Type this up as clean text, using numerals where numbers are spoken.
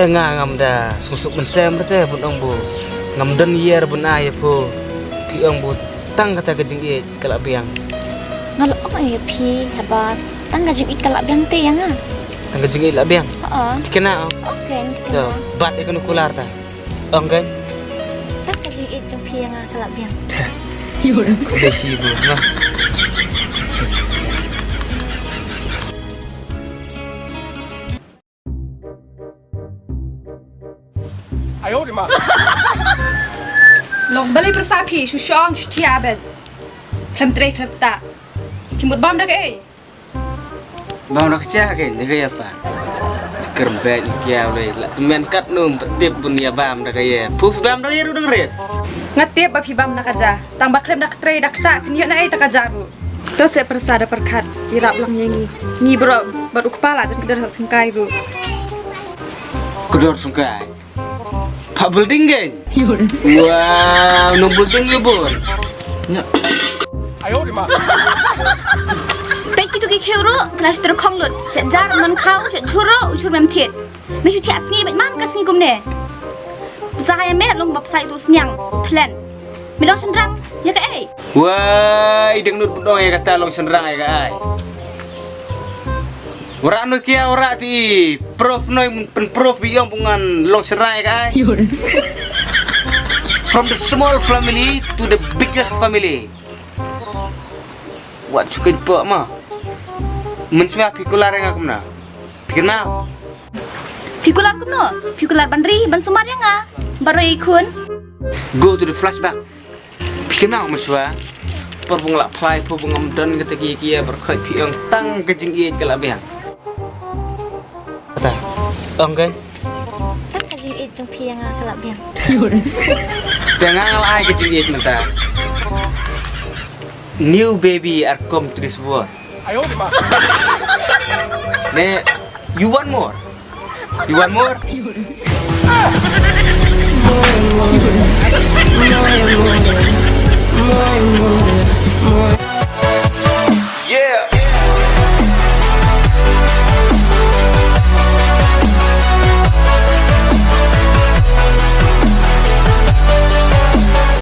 ngam dah susuk mensem teh bun ong bu ngam dan yer bun ay po pi ong bu tang kata kejing it kalak biang ngal ya pi habat tang gajing ik kalak biang te yang ah tang kejing it la biang kena oke to bat ikun kular ta ong kan tang gajing ik jong pi yang ah kalak biang udah si bu nah Long balik persapi, susong, setia abad. Klem tre, klem tak. Kimut bom dah ke? bang nak cah kan dia kaya apa kerembet kia boleh lah temen kat num petip pun ya bam dah kaya puh bam dah yeru dengerin Ngatip api bam nak aja. Tambah klem dak tre, dak tak. Pinjau nak tak ajaru. Terus saya persada perkat. Irap lang yangi. Ni baru kepala dan kedar sengkai bu. kedor sungkai Pak building kan? Wow, nung building ni bun. Baik itu kekhiru kelas terkonglut. Sejar man kau, curo ucur mem tiet. Mesu tiat sni baik man kas sni kumne. Saya met long bab sai tu senyang, tlen. Medong sendrang, ya ke ai? Wah, ideng nut bun ya kata long senderang ya kai. Orang nu kia orang si prof noi pen prof biang pungan long serai kai. From the small family to the biggest family. What suka pak mah? Mensuah pikular yang aku mana? Pikir mau? Pikular kumno, pikular bandri, ban sumar yang ah. Baru ikun. Go to the flashback. Pikir mau mensuah? Perbung lak play, perbung amdan kata kia berkait piang tang kejing iat kelabihan. Kata, kan? Tak kajing it jong pi yang kalak biang. Jangan ngalai kejing iat mentah. New baby are come to this world. Ne, you want more? You want more? More.